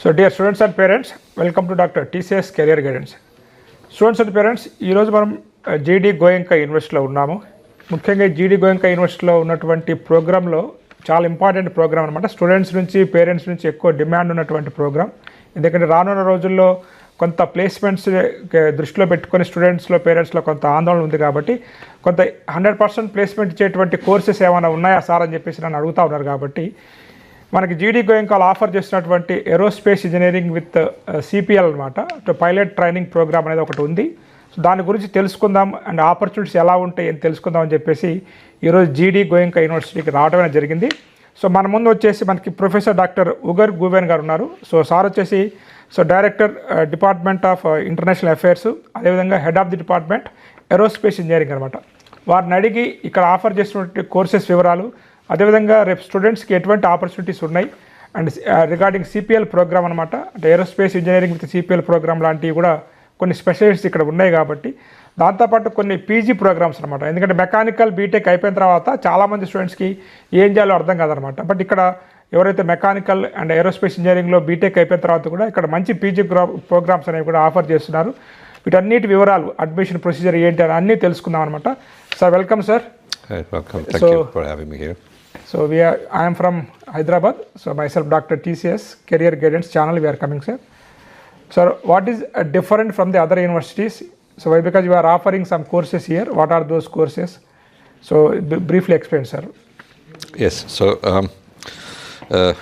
So dear students and parents, welcome to Dr. TCS Career Guidance. Students and parents, ఈరోజు మనం జీడీ గోయంకా యూనివర్సిటీలో ఉన్నాము. ముఖ్యంగా జీడీ గోయంకా యూనివర్సిటీలో ఉన్నటువంటి ప్రోగ్రాంలో చాలా ఇంపార్టెంట్ ప్రోగ్రామ్ అనమాట. స్టూడెంట్స్ నుంచి పేరెంట్స్ నుంచి ఎక్కువ డిమాండ్ ఉన్నటువంటి ప్రోగ్రామ్. ఎందుకంటే రానున్న రోజుల్లో కొంత ప్లేస్మెంట్స్ దృష్టిలో పెట్టుకొని స్టూడెంట్స్లో పేరెంట్స్లో కొంత ఆందోళన ఉంది కాబట్టి కొంత 100% ప్లేస్మెంట్ ఇచ్చేటువంటి కోర్సెస్ ఏమైనా ఉన్నాయా సార్ అని చెప్పేసి నన్ను అడుగుతూ ఉన్నారు. కాబట్టి మనకి జీడీ గోయంకాలు ఆఫర్ చేస్తున్నటువంటి ఏరోస్పేస్ ఇంజనీరింగ్ విత్ సిపిఎల్ అనమాట, పైలట్ ట్రైనింగ్ ప్రోగ్రామ్ అనేది ఒకటి ఉంది. సో దాని గురించి తెలుసుకుందాం అండ్ ఆపర్చునిటీస్ ఎలా ఉంటాయి అని తెలుసుకుందాం అని చెప్పేసి ఈరోజు జీడీ గోయంకా యూనివర్సిటీకి రావడమే జరిగింది. సో మన ముందు వచ్చేసి మనకి ప్రొఫెసర్ డాక్టర్ ఉగర్ గువెన్ గారు ఉన్నారు. సో సార్ వచ్చేసి director department of international affairs, అదేవిధంగా head of the department aerospace engineering అనమాట. వారిని అడిగి ఇక్కడ ఆఫర్ చేసినటువంటి కోర్సెస్ వివరాలు, అదేవిధంగా రేపు స్టూడెంట్స్కి ఎటువంటి ఆపర్చునిటీస్ ఉన్నాయి అండ్ రిగార్డింగ్ సిపిఎల్ ప్రోగ్రామ్ అనమాట, అంటే aerospace engineering with CPL programme లాంటివి కూడా కొన్ని స్పెషలిస్ట్స్ ఇక్కడ ఉన్నాయి. కాబట్టి దాంతోపాటు కొన్ని పీజీ ప్రోగ్రామ్స్ అనమాట. ఎందుకంటే మెకానికల్ బీటెక్ అయిపోయిన తర్వాత చాలామంది స్టూడెంట్స్కి ఏం చేయాలో అర్థం కాదనమాట. బట్ ఇక్కడ ఎవరైతే మెకానికల్ అండ్ ఏరోస్పేస్ ఇంజనీరింగ్లో బీటెక్ అయిపోయిన తర్వాత కూడా ఇక్కడ మంచి పీజీ ప్రోగ్రామ్స్ అనేవి కూడా ఆఫర్ చేస్తున్నారు. వీటన్నిటి వివరాలు, అడ్మిషన్ ప్రొసీజర్ ఏంటి అని అన్నీ తెలుసుకుందాం అనమాట. Sir welcome sir. Welcome. Thank you for having me here. So I am from Hyderabad. So myself, Dr. TCS Career Guidance channel, we are coming, sir. Sir, what is different from the other universities? So why? Because you are offering some courses here. What are those courses? So briefly explain, sir. Yes. So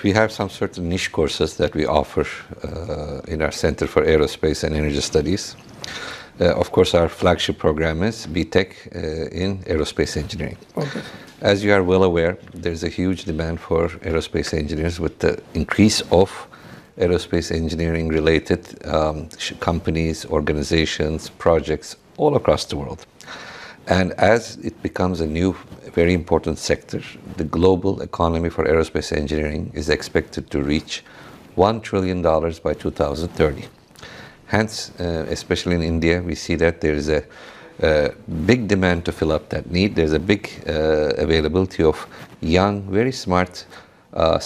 we have some certain niche courses that we offer in our Center for Aerospace and Energy Studies. Of course, our flagship program is B.Tech in aerospace engineering. Okay. As you are well aware, there's a huge demand for aerospace engineers with the increase of aerospace engineering related companies, organizations, projects all across the world. And as it becomes a new, very important sector, the global economy for aerospace engineering is expected to reach $1 trillion by 2030. Hence, especially in India, we see that there is a big demand to fill up that need. There's a big availability of young, very smart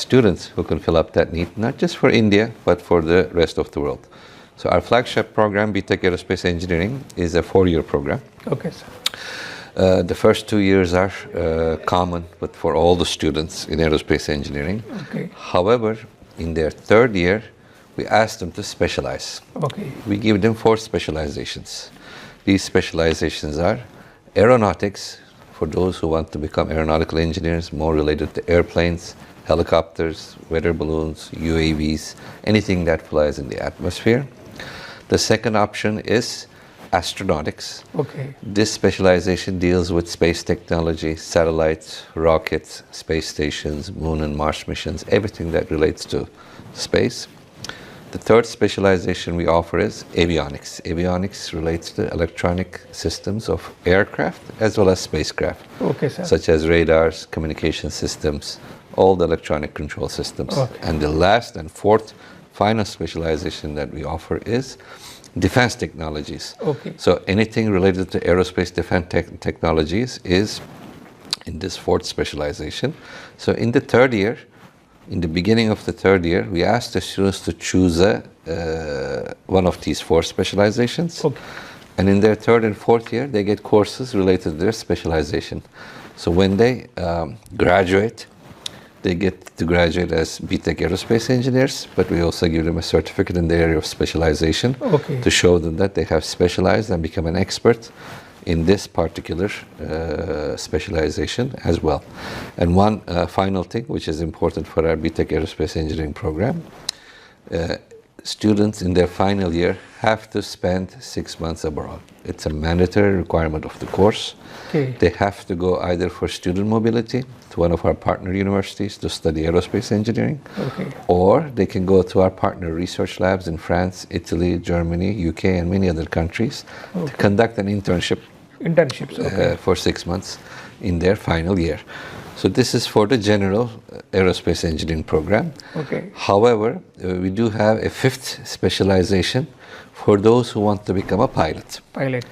students who can fill up that need, not just for India, but for the rest of the world. So our flagship program, B.Tech Aerospace Engineering, is a 4-year program. Okay, sir. The first 2 years are common, but for all the students in aerospace engineering. Okay. However, in their 3rd year, we ask them to specialize. Okay. We give them 4 specializations. These specializations are aeronautics, for those who want to become aeronautical engineers, more related to airplanes, helicopters, weather balloons, UAVs, anything that flies in the atmosphere. The second option is astronautics. Okay. This specialization deals with space technology, satellites, rockets, space stations, moon and Mars missions, everything that relates to space. The third specialization we offer is avionics. Avionics relates to electronic systems of aircraft as well as spacecraft. Okay, sir. Such as radars, communication systems, all the electronic control systems. Okay. And the last and fourth final specialization that we offer is defense technologies. Okay. So anything related to aerospace defense technologies is in this 4th specialization. So in the 3rd year, in the beginning of the 3rd year, we ask the students to choose one of these 4 specializations. Okay. And in their 3rd and 4th year, they get courses related to their specialization. So when they graduate, they get to graduate as B.Tech Aerospace engineers, but we also give them a certificate in the area of specialization. Okay. To show them that they have specialized and become an expert in this particular specialization as well. And one final thing which is important for our B.Tech Aerospace Engineering program, students in their final year have to spend 6 months abroad. It's a mandatory requirement of the course. Okay. They have to go either for student mobility to one of our partner universities to study aerospace engineering, Okay. or they can go to our partner research labs in France, Italy, Germany, UK, and many other countries to conduct an internship Internships. Okay. for 6 months in their final year. So this is for the general aerospace engineering program. Okay. However, we do have a 5th specialization for those who want to become a pilot. Pilot.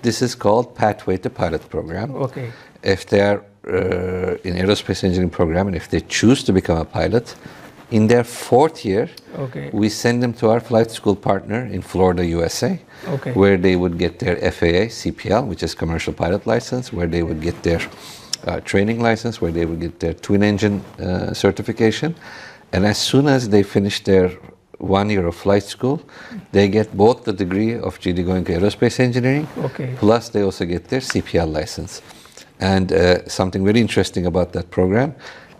This is called Pathway to Pilot program. Okay. If they are in aerospace engineering program and if they choose to become a pilot, In their fourth year, Okay. we send them to our flight school partner in Florida, USA, Okay. where they would get their FAA CPL, which is commercial pilot license, where they would get their training license, where they would get their twin engine certification. And as soon as they finish their 1 year of flight school, they get both the degree of GD Goenka Aerospace Engineering, Okay. plus they also get their CPL license. And something very interesting about that program,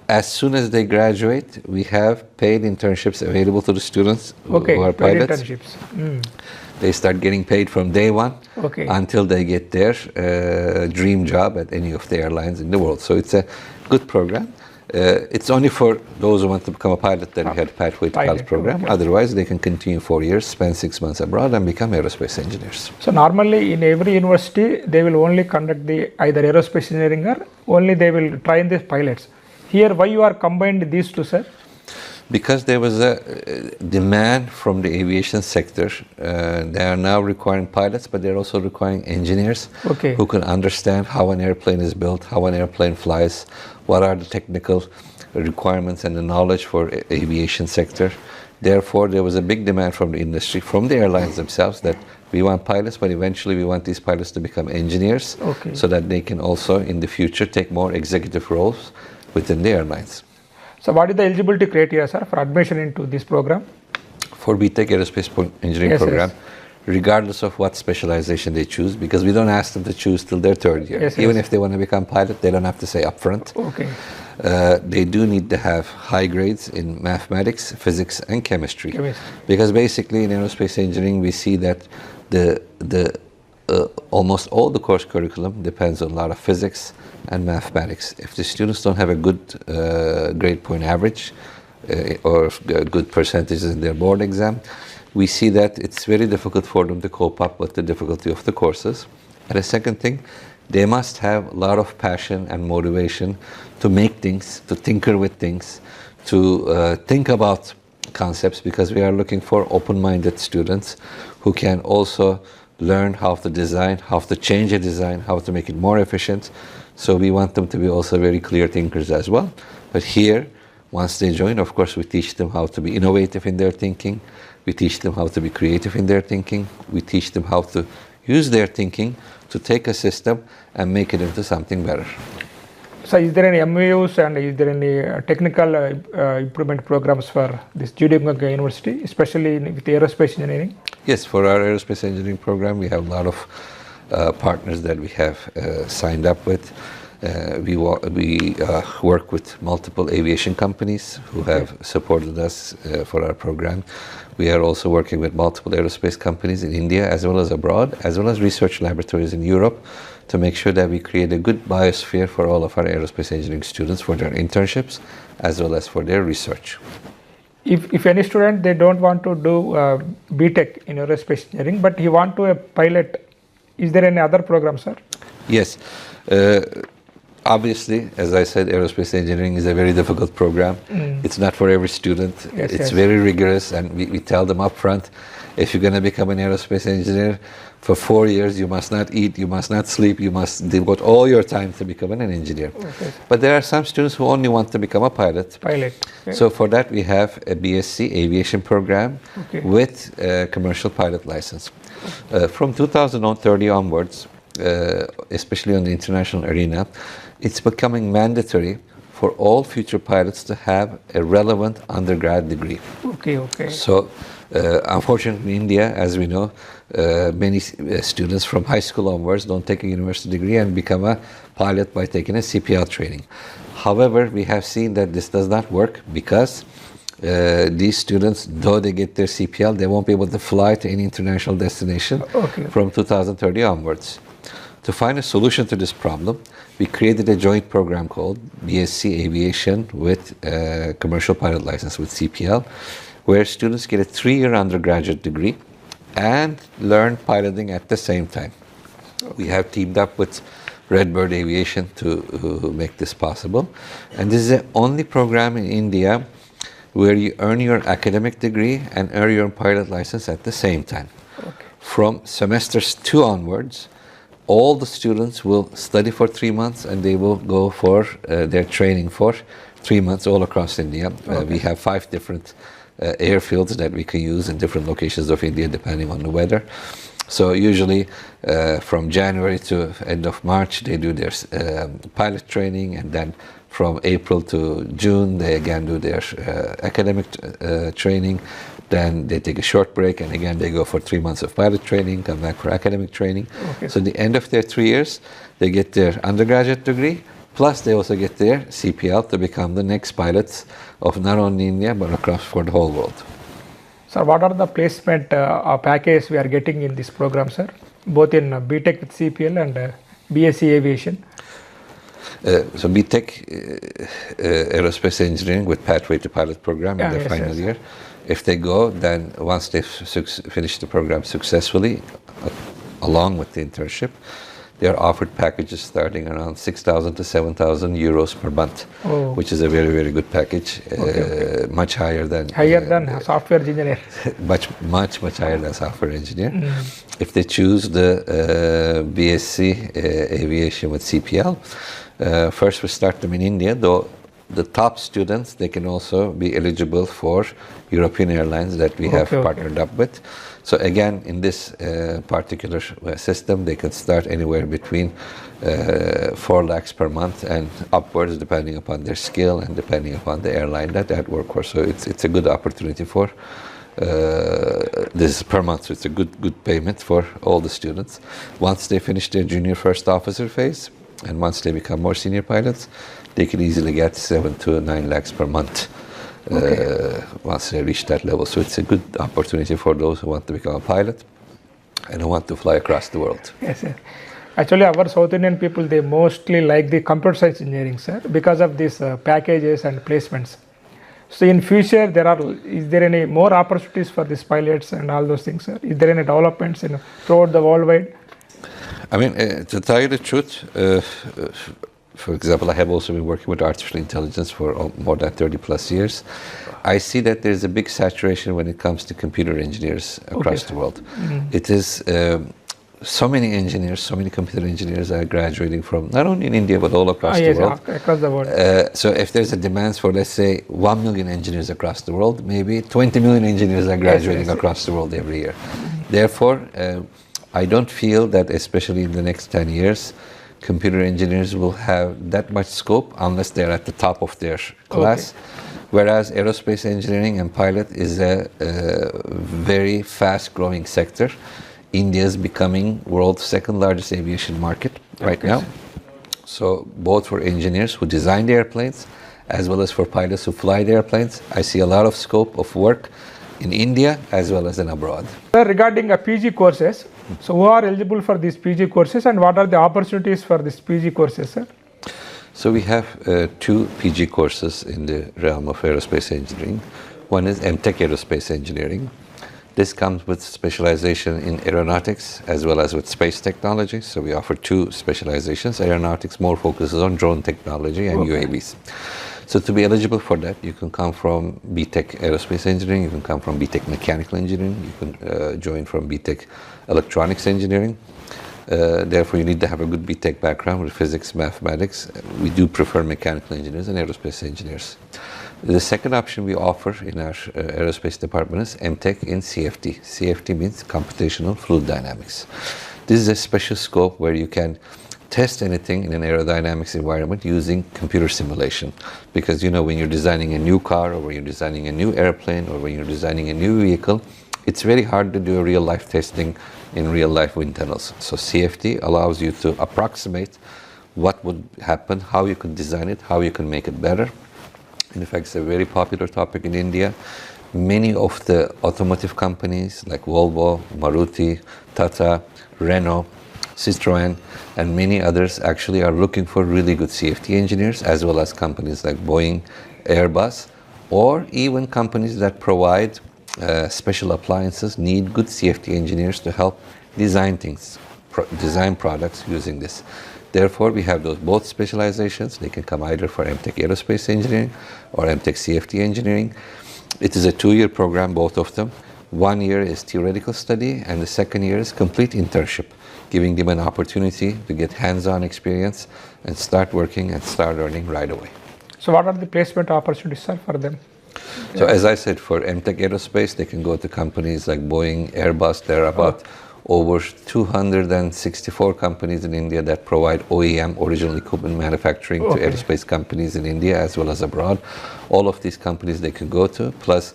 as soon as they graduate, we have paid internships available to the students Okay. who are Paid pilots. internships. They start getting paid from day one Okay. until they get their dream job at any of the airlines in the world. So it's a good program. It's only for those who want to become a pilot that we had a Pathway to Pilot program. Okay. Otherwise, they can continue 4 years, spend 6 months abroad, and become aerospace engineers. So normally in every university, they will only conduct the either aerospace engineering or only they will train the pilots. Here, why you are combined these two, sir? Because there was a demand from the aviation sector. They are now requiring pilots, but they're also requiring engineers Okay. who can understand how an airplane is built, how an airplane flies, what are the technical requirements and the knowledge for aviation sector. Therefore, there was a big demand from the industry, from the airlines themselves, that we want pilots, but eventually we want these pilots to become engineers, Okay. so that they can also, in the future, take more executive roles within the airlines. So what is the eligibility criteria, sir, for admission into this program? For B.Tech Aerospace Engineering Yes, program, yes. regardless of what specialization they choose, because we don't ask them to choose till their third year. Yes, Even yes. if they want to become pilot, they don't have to say upfront. Okay. They do need to have high grades in mathematics, physics, and chemistry. Chemistry. Because basically in aerospace engineering, we see that almost all the course curriculum depends on a lot of physics and mathematics. If the students don't have a good grade point average or good percentages in their board exam, we see that it's very difficult for them to cope up with the difficulty of the courses. And the second thing, they must have a lot of passion and motivation to make things, to tinker with things, to think about concepts, because we are looking for open-minded students who can also learn how to design, how to change a design, how to make it more efficient. So we want them to be also very clear thinkers as well. But here, once they join, of course, we teach them how to be innovative in their thinking. We teach them how to be creative in their thinking. We teach them how to use their thinking to take a system and make it into something better. So is there any MOUs and is there any technical improvement programs for this GD Goenka University, especially with aerospace engineering? Yes, for our aerospace engineering program, we have a lot of partners that we have signed up with. We work with multiple aviation companies who have supported us for our program. We are also working with multiple aerospace companies in India as well as abroad, as well as research laboratories in Europe, to make sure that we create a good biosphere for all of our aerospace engineering students for their internships as well as for their research. If any student, they don't want to do B.Tech in aerospace engineering, but he want to a pilot, is there any other program, sir? Yes. Obviously, as I said, aerospace engineering is a very difficult program. It's not for every student. Yes, it's yes. very rigorous, and we tell them up front, if you're going to become an aerospace engineer, for 4 years you must not eat, you must not sleep, you must devote all your time to becoming an engineer. Okay. But there are some students who only want to become a pilot. Pilot. Okay. So for that we have a BSc aviation program Okay. with a commercial pilot license. From 2030 onwards, especially on the international arena, it's becoming mandatory for all future pilots to have a relevant undergrad degree. Okay, okay. So, unfortunately, in India, as we know, many students from high school onwards don't take a university degree and become a pilot by taking a CPL training. However, we have seen that this does not work because these students, though they get their CPL, they won't be able to fly to any international destination Okay. from 2030 onwards. To find a solution to this problem, we created a joint program called BSc Aviation with a commercial pilot license with CPL, where students get a 3-year undergraduate degree and learn piloting at the same time. We have teamed up with Redbird Aviation to make this possible. And this is the only program in India where you earn your academic degree and earn your pilot license at the same time. Okay. From semesters 2 onwards, all the students will study for 3 months and they will go for their training for 3 months all across India. We have 5 different airfields that we can use in different locations of India depending on the weather. So usually from January to end of March they do their pilot training, and then from April to June they again do their academic training. Then they take a short break, and again they go for 3 months of pilot training, come back for academic training. Okay. So at the end of their 3 years, they get their undergraduate degree, plus they also get their CPL to become the next pilots of not only India, but across for the whole world. Sir, what are the placement packages we are getting in this program, sir? Both in B.Tech with CPL and BSc Aviation. So B.Tech Aerospace Engineering with Pathway to Pilot program in their final year. If they go, then once they've finished the program successfully, along with the internship, they are offered packages starting around 6,000 to 7,000 euros per month, which is a very, very good package. Much higher than software engineer. much higher than software engineer. If they choose the BSc Aviation with CPL, first we start them in India, though the top students, they can also be eligible for European airlines that we have partnered up with. So again, in this particular system, they can start anywhere between 4 lakhs per month and upwards, depending upon their skill and depending upon the airline that work for. So it's a good opportunity for this is per month. So it's a good payment for all the students. Once they finish their junior first officer phase, and once they become more senior pilots, they can easily get 7 to 9 lakhs per month once they reach that level. So it's a good opportunity for those who want to become a pilot and who want to fly across the world. Yes, sir. Actually, our South Indian people, they mostly like the computer science engineering, sir, because of these packages and placements. So in future, is there any more opportunities for these pilots and all those things, sir? Is there any developments throughout the worldwide? I mean, to tell you the truth, for example, I have also been working with artificial intelligence for more than 30 plus years. I see that there's a big saturation when it comes to computer engineers across the world. It is so many engineers, so many computer engineers are graduating from not only in India but all across the world. Across the world. So if there's a demand for, let's say, 1 million engineers across the world, maybe 20 million engineers are graduating across the world every year. Therefore, I don't feel that, especially in the next 10 years, computer engineers will have that much scope unless they're at the top of their class. Whereas aerospace engineering and pilot is a very fast growing sector. India is becoming world's second largest aviation market right now. So both for engineers who design the airplanes as well as for pilots who fly the airplanes, I see a lot of scope of work in India as well as in abroad. Sir, regarding PG courses, so who are eligible for these PG courses and what are the opportunities for these PG courses, sir? So we have 2 PG courses in the realm of aerospace engineering. One is M.Tech Aerospace Engineering. This comes with specialization in aeronautics as well as with space technology. So we offer 2 specializations. Aeronautics more focuses on drone technology and UAVs. So to be eligible for that, you can come from B.Tech Aerospace Engineering, you can come from B.Tech Mechanical Engineering, you can join from B.Tech Electronics Engineering. Therefore, you need to have a good B.Tech background with physics, mathematics. We do prefer mechanical engineers and aerospace engineers. The second option we offer in our aerospace department is M.Tech in CFD. CFD means computational fluid dynamics. This is a special scope where you can test anything in an aerodynamics environment using computer simulation. Because when you're designing a new car, or when you're designing a new airplane, or when you're designing a new vehicle, it's very hard to do a real-life testing in real-life wind tunnels. So CFD allows you to approximate what would happen, how you could design it, how you can make it better. In fact, it's a very popular topic in India. Many of the automotive companies like Volvo, Maruti, Tata, Renault, Citroën, and many others actually are looking for really good CFD engineers, as well as companies like Boeing, Airbus, or even companies that provide special appliances need good CFD engineers to help design things, design products using this. Therefore, we have those both specializations. They can come either for M.Tech Aerospace Engineering or M.Tech CFD Engineering. It is a 2-year program, both of them. 1 year is theoretical study, and the second year is complete internship, giving them an opportunity to get hands-on experience and start working and start earning right away. So what are the placement opportunities, sir, for them? So as I said, for M.Tech Aerospace, they can go to companies like Boeing, Airbus. There are about over 264 companies in India that provide OEM, original equipment manufacturing, to aerospace companies in India as well as abroad. All of these companies they can go to, plus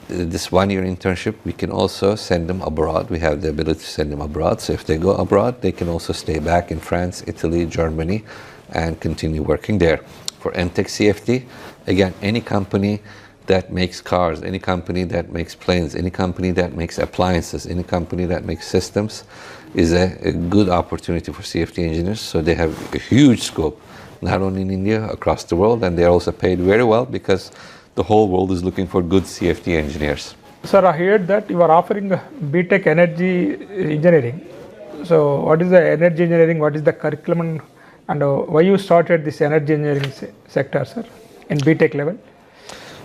this 1-year internship, we can also send them abroad. We have the ability to send them abroad. So if they go abroad, they can also stay back in France, Italy, Germany, and continue working there. For M.Tech CFD, again, any company that makes cars, any company that makes planes, any company that makes appliances, any company that makes systems is a good opportunity for CFD engineers. So they have a huge scope, not only in India, across the world, and they're also paid very well because the whole world is looking for good CFD engineers. Sir, I heard that you are offering B.Tech energy engineering. So what is the energy engineering, what is the curriculum, and why you started this energy engineering sector, sir, in B.Tech level?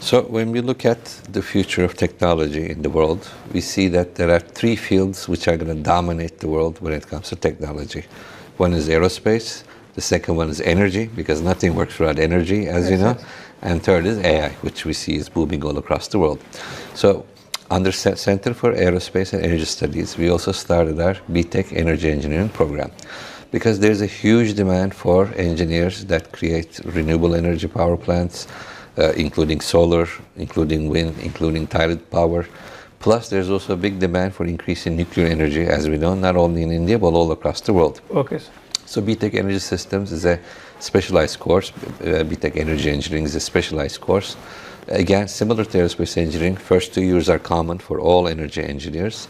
So when we look at the future of technology in the world, we see that there are 3 fields which are going to dominate the world when it comes to technology. One is aerospace, the second one is energy, because nothing works without energy, as you know, and third is AI, which we see is booming all across the world. So under Center for Aerospace and Energy Studies, we also started our B.Tech Energy Engineering program, because there's a huge demand for engineers that create renewable energy power plants, including solar, including wind, including tidal power. Plus, there's also a big demand for increasing nuclear energy, as we know, not only in India, but all across the world. Okay, sir. So B.Tech Energy Systems is a specialized course. B.Tech Energy Engineering is a specialized course. Again, similar to aerospace engineering, first 2 years are common for all energy engineers.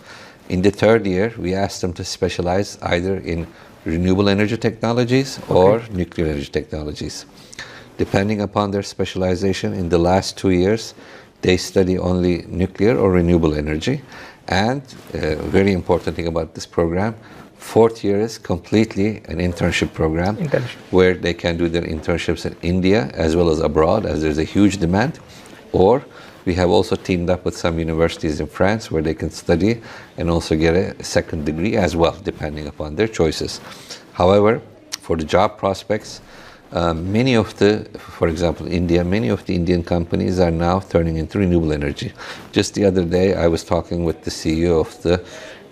In the 3rd year, we ask them to specialize either in renewable energy technologies or nuclear energy technologies. Depending upon their specialization, in the last 2 years, they study only nuclear or renewable energy. And very important thing about this program, 4th year is completely an internship program where they can do their internships in India as well as abroad, as there's a huge demand. Or we have also teamed up with some universities in France where they can study and also get a 2nd degree as well, depending upon their choices. However, for the job prospects, many of the, for example, India, many of the Indian companies are now turning into renewable energy. Just the other day, I was talking with the CEO of the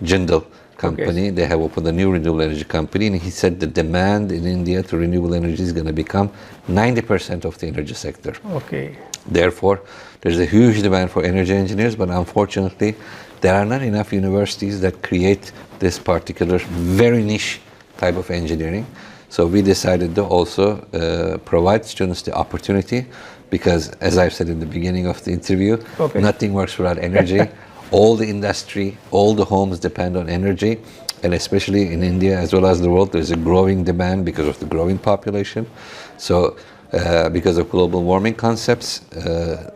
Jindal company. They have opened a new renewable energy company, and he said the demand in India to renewable energy is going to become 90% of the energy sector. Okay. Therefore, there's a huge demand for energy engineers, but unfortunately, there are not enough universities that create this particular very niche type of engineering. So we decided to also provide students the opportunity, because as I've said in the beginning of the interview, nothing works without energy. All the industry, all the homes depend on energy, and especially in India as well as the world, there's a growing demand because of the growing population. So because of global warming concepts,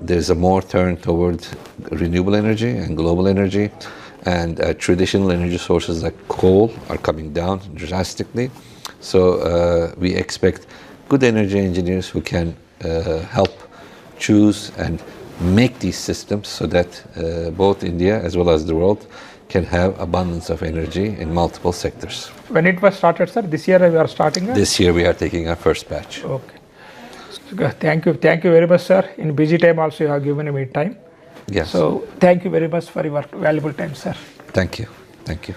there's a more turn towards renewable energy and global energy, and traditional energy sources like coal are coming down drastically. So we expect good energy engineers who can help choose and make these systems so that both India as well as the world can have abundance of energy in multiple sectors. When it was started, sir? This year we are starting? This year we are taking our first batch. Okay. Thank you very much, sir. In busy time also you have given me time. Yes. So thank you very much for your valuable time, sir. Thank you. Thank you.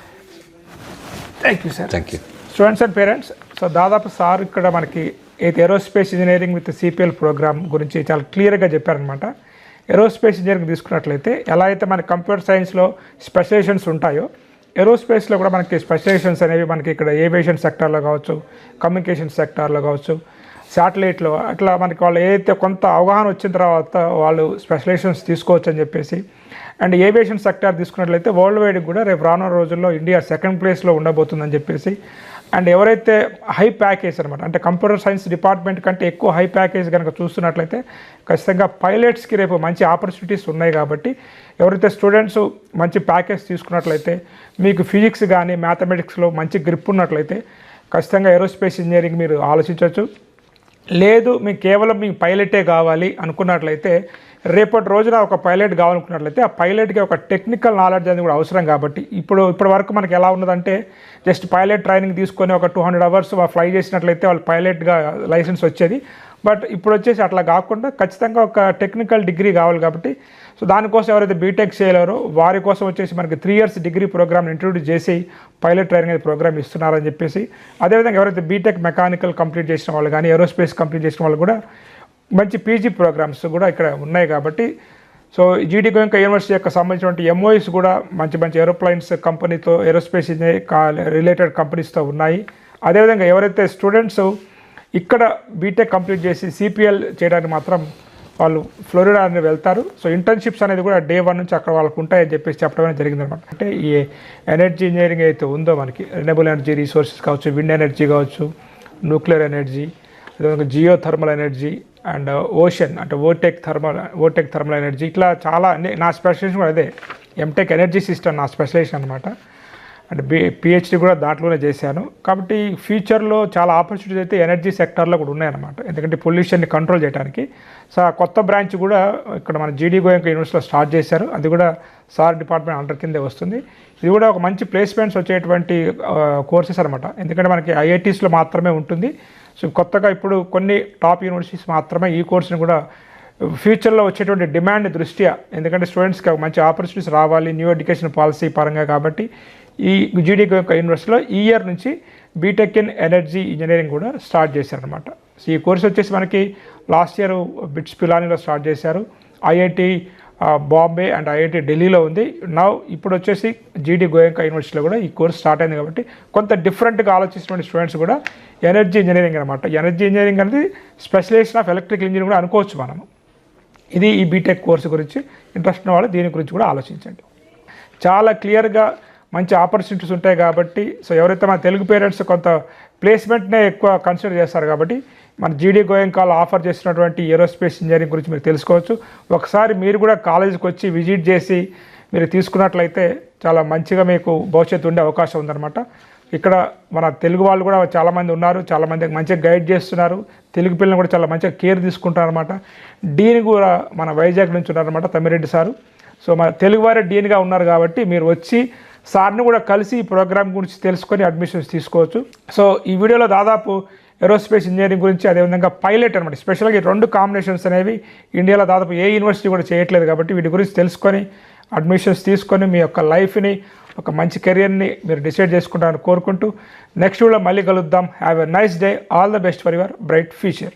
Thank you, sir. Thank you. Students and parents, so దాదాపు sir ఇక్కడ మనకి aerospace engineering with CPL programme గురించి చాలా క్లియర్గా చెప్పారనమాట. Aerospace engineering తీసుకున్నట్లయితే ఎలా అయితే మన కంప్యూటర్ సైన్స్లో స్పెషలైజేషన్స్ ఉంటాయో, ఏరోస్పేస్లో కూడా మనకి స్పెషలైజేషన్స్ అనేవి మనకి ఇక్కడ ఏవియేషన్ సెక్టార్లో కావచ్చు, కమ్యూనికేషన్ సెక్టార్లో కావచ్చు, శాటిలైట్లో అట్లా మనకి వాళ్ళు ఏదైతే కొంత అవగాహన వచ్చిన తర్వాత వాళ్ళు స్పెషలైజేషన్స్ తీసుకోవచ్చు అని చెప్పేసి. అండ్ ఏవియేషన్ సెక్టార్ తీసుకున్నట్లయితే వరల్డ్ వైడ్ కూడా రేపు రానున్న రోజుల్లో ఇండియా 2nd ప్లేస్లో ఉండబోతుందని చెప్పేసి. అండ్ ఎవరైతే హై ప్యాకేజ్ అనమాట, అంటే కంప్యూటర్ సైన్స్ డిపార్ట్మెంట్ కంటే ఎక్కువ హై ప్యాకేజ్ కనుక చూస్తున్నట్లయితే ఖచ్చితంగా పైలట్స్కి రేపు మంచి ఆపర్చునిటీస్ ఉన్నాయి. కాబట్టి ఎవరైతే స్టూడెంట్స్ మంచి ప్యాకేజ్ తీసుకున్నట్లయితే, మీకు ఫిజిక్స్ కానీ మ్యాథమెటిక్స్లో మంచి గ్రిప్ ఉన్నట్లయితే ఖచ్చితంగా ఏరోస్పేస్ ఇంజనీరింగ్ మీరు ఆలోచించవచ్చు. లేదు మీకు కేవలం మీకు పైలటే కావాలి అనుకున్నట్లయితే రేపటి రోజున ఒక పైలట్ కావాలనుకున్నట్లయితే ఆ పైలట్కి ఒక టెక్నికల్ నాలెడ్జ్ అనేది కూడా అవసరం కాబట్టి ఇప్పటి వరకు మనకి ఎలా ఉన్నదంటే జస్ట్ పైలట్ ట్రైనింగ్ తీసుకొని ఒక 200 అవర్స్ ఫ్లై చేసినట్లయితే వాళ్ళు పైలట్గా లైసెన్స్ వచ్చేది. బట్ ఇప్పుడు వచ్చేసి అట్లా కాకుండా ఖచ్చితంగా ఒక టెక్నికల్ డిగ్రీ కావాలి కాబట్టి సో దానికోసం ఎవరైతే బీటెక్ చేయలేరో వారి కోసం వచ్చేసి మనకి 3 years డిగ్రీ ప్రోగ్రామ్ ఇంట్రొడ్యూస్ చేసి పైలట్ ట్రైనింగ్ అనేది ప్రోగ్రామ్ ఇస్తున్నారని చెప్పేసి, అదేవిధంగా ఎవరైతే బీటెక్ మెకానికల్ కంప్లీట్ చేసిన వాళ్ళు కానీ ఏరోస్పేస్ కంప్లీట్ చేసిన వాళ్ళు కూడా మంచి పీజీ ప్రోగ్రామ్స్ కూడా ఇక్కడ ఉన్నాయి కాబట్టి సో జీడీ గోయంకా యూనివర్సిటీ యొక్క సంబంధించినటువంటి ఎంఓఈస్ కూడా మంచి మంచి ఏరోప్లైన్స్ కంపెనీతో ఏరోస్పేస్ రిలేటెడ్ కంపెనీస్తో ఉన్నాయి. అదేవిధంగా ఎవరైతే స్టూడెంట్స్ ఇక్కడ బీటెక్ కంప్లీట్ చేసి సిపిఎల్ చేయడానికి మాత్రం వాళ్ళు ఫ్లోరిడా అనేది వెళ్తారు. సో ఇంటర్న్షిప్స్ అనేది కూడా Day 1 నుంచి అక్కడ వాళ్ళకు ఉంటాయని చెప్పేసి చెప్పడం జరిగిందనమాట. అంటే ఈ ఎనర్జీ ఇంజనీరింగ్ అయితే ఉందో మనకి రెన్యూబుల్ ఎనర్జీ రిసోర్సెస్ కావచ్చు, విండ్ ఎనర్జీ కావచ్చు, న్యూక్లియర్ ఎనర్జీ, అదేవిధంగా geothermal energy and ocean అంటే ఓటెక్ థర్మల్ ఎనర్జీ, ఇట్లా చాలా నా స్పెషలైజేషన్ కూడా అదే. ఎంటెక్ ఎనర్జీ సిస్టమ్ నా స్పెషలైజేషన్ అనమాట. అంటే పిహెచ్డి కూడా దాంట్లోనే చేశాను. కాబట్టి ఫ్యూచర్లో చాలా ఆపర్చునిటీస్ అయితే ఎనర్జీ సెక్టార్లో కూడా ఉన్నాయన్నమాట. ఎందుకంటే పొల్యూషన్ని కంట్రోల్ చేయడానికి. సో ఆ కొత్త బ్రాంచ్ కూడా ఇక్కడ మన జీడీ గోయంకా యూనివర్సిటీలో స్టార్ట్ చేశారు. అది కూడా సార్ డిపార్ట్మెంట్ అండర్ కిందే వస్తుంది. ఇది కూడా ఒక మంచి ప్లేస్మెంట్స్ వచ్చేటువంటి కోర్సెస్ అనమాట. ఎందుకంటే మనకి ఐఐటీస్లో మాత్రమే ఉంటుంది. సో కొత్తగా ఇప్పుడు కొన్ని టాప్ యూనివర్సిటీస్ మాత్రమే ఈ కోర్సుని కూడా ఫ్యూచర్లో వచ్చేటువంటి డిమాండ్ దృష్ట్యా, ఎందుకంటే స్టూడెంట్స్కి ఒక మంచి ఆపర్చునిటీస్ రావాలి న్యూ ఎడ్యుకేషన్ పాలసీ పరంగా, కాబట్టి ఈ జీడీ గోయంకా యూనివర్సిటీలో ఈ ఇయర్ నుంచి బీటెక్ ఇన్ ఎనర్జీ ఇంజనీరింగ్ కూడా స్టార్ట్ చేశారనమాట. సో ఈ కోర్స్ వచ్చేసి మనకి లాస్ట్ ఇయర్ బిట్స్ పిలానీలో స్టార్ట్ చేశారు. ఐఐటి బాంబే అండ్ ఐఐటి ఢిల్లీలో ఉంది. ఇప్పుడు వచ్చేసి జీడీ గోయంకా యూనివర్సిటీలో కూడా ఈ కోర్స్ స్టార్ట్ అయింది. కాబట్టి కొంత డిఫరెంట్గా ఆలోచిస్తున్న స్టూడెంట్స్ కూడా ఎనర్జీ ఇంజనీరింగ్ అనమాట. ఎనర్జీ ఇంజనీరింగ్ అనేది స్పెషలైజేషన్ ఆఫ్ ఎలక్ట్రికల్ ఇంజనీరింగ్ కూడా అనుకోవచ్చు మనము. ఇది ఈ బీటెక్ కోర్సు గురించి ఇంట్రెస్ట్ ఉన్న వాళ్ళు దీని గురించి కూడా ఆలోచించండి. చాలా క్లియర్గా మంచి ఆపర్చునిటీస్ ఉంటాయి కాబట్టి సో ఎవరైతే మన తెలుగు పేరెంట్స్ కొంత ప్లేస్మెంట్నే ఎక్కువ కన్సిడర్ చేస్తారు కాబట్టి మన జీడీ గోయంకాలో ఆఫర్ చేసినటువంటి ఏరోస్పేస్ ఇంజనీరింగ్ గురించి మీరు తెలుసుకోవచ్చు. ఒకసారి మీరు కూడా కాలేజీకి వచ్చి విజిట్ చేసి మీరు తీసుకున్నట్లయితే చాలా మంచిగా మీకు భవిష్యత్తు ఉండే అవకాశం ఉందన్నమాట. ఇక్కడ మన తెలుగు వాళ్ళు కూడా చాలామంది ఉన్నారు, చాలామంది మంచిగా గైడ్ చేస్తున్నారు. తెలుగు పిల్లలు కూడా చాలా మంచిగా కేర్ తీసుకుంటారు అనమాట. డీన్ కూడా మన వైజాగ్ నుంచి ఉన్నారనమాట, తమ్మిరెడ్డి సారు. సో మన తెలుగు వారే డీన్గా ఉన్నారు కాబట్టి మీరు వచ్చి సార్ని కూడా కలిసి ఈ ప్రోగ్రామ్ గురించి తెలుసుకొని అడ్మిషన్స్ తీసుకోవచ్చు. సో ఈ వీడియోలో దాదాపు ఏరోస్పేస్ ఇంజనీరింగ్ గురించి, అదేవిధంగా పైలట్ అనమాట, స్పెషల్గా ఈ 2 కాంబినేషన్స్ అనేవి ఇండియాలో దాదాపు ఏ యూనివర్సిటీ కూడా చేయట్లేదు కాబట్టి వీటి గురించి తెలుసుకొని అడ్మిషన్స్ తీసుకొని మీ యొక్క లైఫ్ని ఒక మంచి కెరియర్ని మీరు డిసైడ్ చేసుకుంటారని కోరుకుంటూ నెక్స్ట్ వీడియోలో మళ్ళీ కలుద్దాం. Have a nice day. All the best for your bright future.